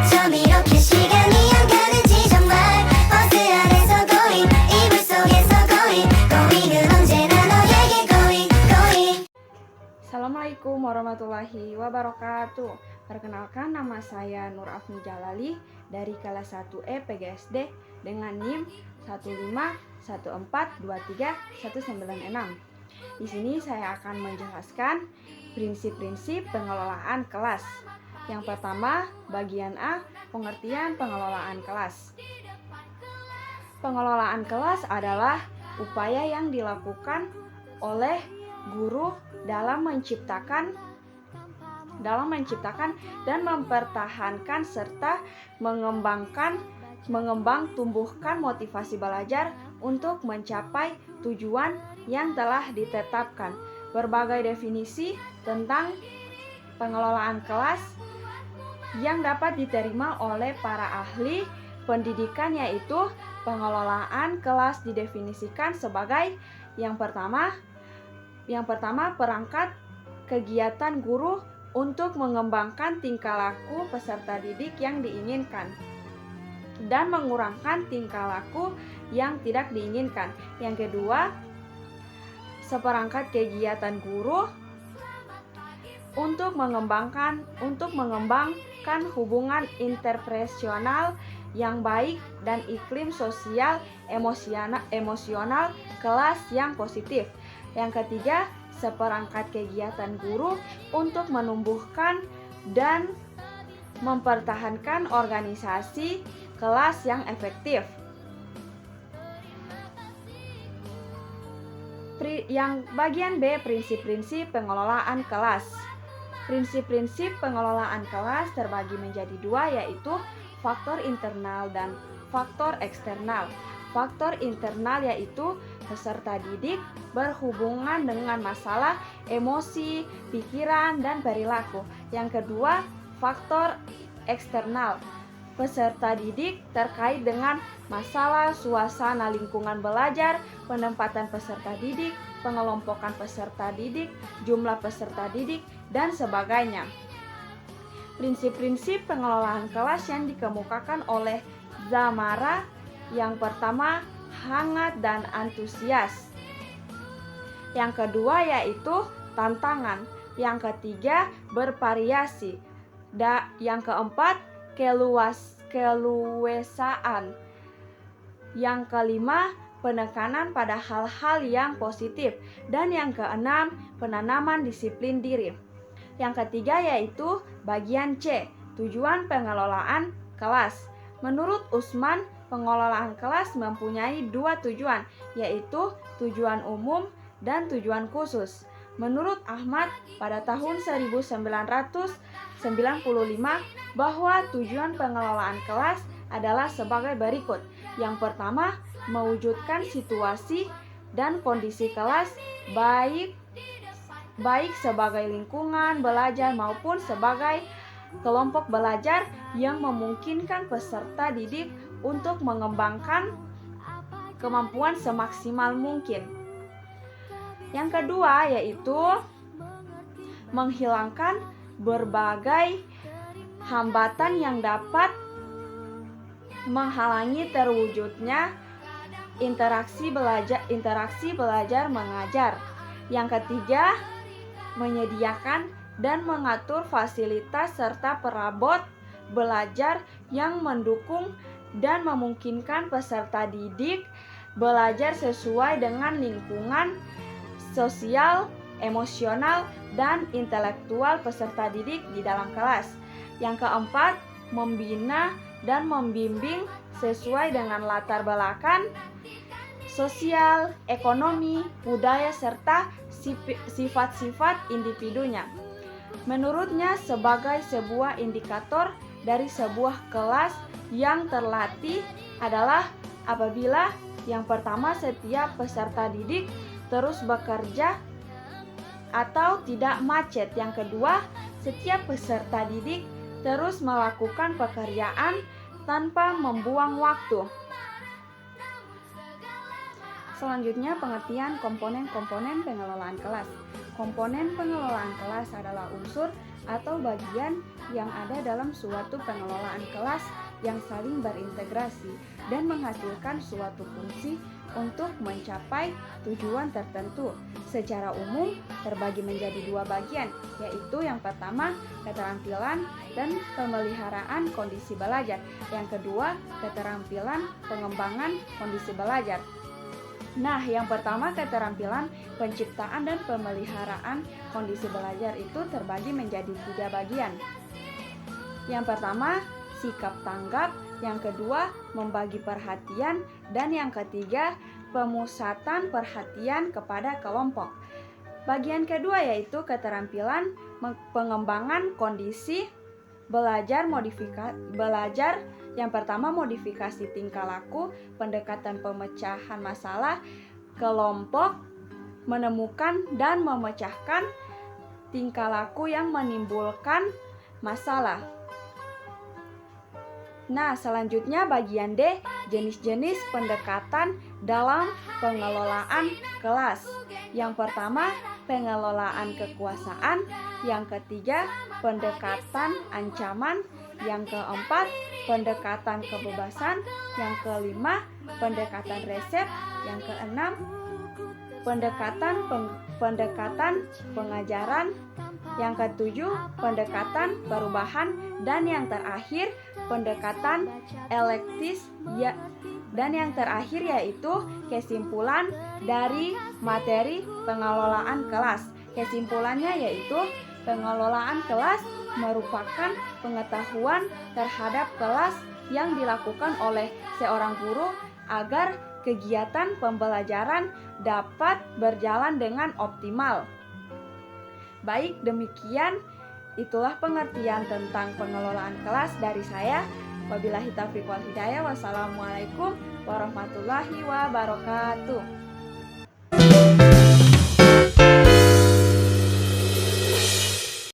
좀 이렇게 시간이 안 가는지 정말 버스 안에서 going 이불 속에서 going은 언제나 너에게 going. Assalamualaikum warahmatullahi wabarakatuh. Perkenalkan, nama saya Nur Afni Jalali dari kelas 1E PGSD dengan NIM 151423196. Di sini saya akan menjelaskan prinsip-prinsip pengelolaan kelas. Yang pertama, bagian A, pengertian pengelolaan kelas. Pengelolaan kelas adalah upaya yang dilakukan oleh guru dalam menciptakan dan mempertahankan serta tumbuhkan motivasi belajar untuk mencapai tujuan yang telah ditetapkan. Berbagai definisi tentang pengelolaan kelas yang dapat diterima oleh para ahli pendidikan, yaitu pengelolaan kelas didefinisikan sebagai yang pertama perangkat kegiatan guru untuk mengembangkan tingkah laku peserta didik yang diinginkan dan mengurangkan tingkah laku yang tidak diinginkan. Yang kedua, seperangkat kegiatan guru untuk mengembangkan hubungan interpersonal yang baik dan iklim sosial emosional kelas yang positif. Yang ketiga, seperangkat kegiatan guru untuk menumbuhkan dan mempertahankan organisasi kelas yang efektif. Yang bagian B, prinsip-prinsip pengelolaan kelas. Prinsip-prinsip pengelolaan kelas terbagi menjadi dua, yaitu faktor internal dan faktor eksternal. Faktor internal yaitu peserta didik berhubungan dengan masalah emosi, pikiran, dan perilaku. Yang kedua, faktor eksternal. Peserta didik terkait dengan masalah suasana lingkungan belajar, penempatan peserta didik, pengelompokan peserta didik, jumlah peserta didik, dan sebagainya. Prinsip-prinsip pengelolaan kelas yang dikemukakan oleh Zamara. Yang pertama, hangat dan antusias. Yang kedua yaitu tantangan. Yang ketiga, bervariasi. Yang keempat, keluasaan. Yang kelima, penekanan pada hal-hal yang positif. Dan yang keenam, penanaman disiplin diri. Yang ketiga yaitu bagian C, tujuan pengelolaan kelas. Menurut Usman, pengelolaan kelas mempunyai dua tujuan, yaitu tujuan umum dan tujuan khusus. Menurut Ahmad, pada tahun 1995, bahwa tujuan pengelolaan kelas adalah sebagai berikut. Yang pertama, mewujudkan situasi dan kondisi kelas baik sebagai lingkungan belajar maupun sebagai kelompok belajar yang memungkinkan peserta didik untuk mengembangkan kemampuan semaksimal mungkin. Yang kedua yaitu menghilangkan berbagai hambatan yang dapat menghalangi terwujudnya interaksi belajar mengajar. Yang ketiga, menyediakan dan mengatur fasilitas serta perabot belajar yang mendukung dan memungkinkan peserta didik belajar sesuai dengan lingkungan sosial, emosional, dan intelektual peserta didik di dalam kelas. Yang keempat, membina dan membimbing sesuai dengan latar belakang sosial, ekonomi, budaya, serta sifat-sifat individunya. Menurutnya, sebagai sebuah indikator dari sebuah kelas yang terlatih adalah apabila yang pertama, setiap peserta didik terus bekerja atau tidak macet. Yang kedua, setiap peserta didik terus melakukan pekerjaan tanpa membuang waktu. Selanjutnya, pengertian komponen-komponen pengelolaan kelas. Komponen pengelolaan kelas adalah unsur atau bagian yang ada dalam suatu pengelolaan kelas yang saling berintegrasi dan menghasilkan suatu fungsi untuk mencapai tujuan tertentu. Secara umum terbagi menjadi dua bagian, yaitu yang pertama keterampilan dan pemeliharaan kondisi belajar, yang kedua keterampilan pengembangan kondisi belajar. Nah, yang pertama keterampilan penciptaan dan pemeliharaan kondisi belajar itu terbagi menjadi 3 bagian. Yang pertama, sikap tanggap, yang kedua, membagi perhatian, dan yang ketiga, pemusatan perhatian kepada kelompok. Bagian kedua yaitu keterampilan pengembangan kondisi belajar, yang pertama modifikasi tingkah laku, pendekatan pemecahan masalah, kelompok, menemukan dan memecahkan tingkah laku yang menimbulkan masalah. Nah, selanjutnya bagian D, jenis-jenis pendekatan dalam pengelolaan kelas. Yang pertama, pengelolaan kekuasaan, yang ketiga, pendekatan ancaman, yang keempat, pendekatan kebebasan, yang kelima, pendekatan resep, yang keenam, pendekatan pengajaran, yang ketujuh, pendekatan perubahan, dan yang terakhir, pendekatan elektis dan yang terakhir yaitu kesimpulan dari materi pengelolaan kelas. Kesimpulannya yaitu pengelolaan kelas merupakan pengetahuan terhadap kelas yang dilakukan oleh seorang guru agar kegiatan pembelajaran dapat berjalan dengan optimal. Baik, demikian itulah pengertian tentang pengelolaan kelas dari saya. Wabillahi taufiq wal hidayah. Wassalamualaikum warahmatullahi wabarakatuh.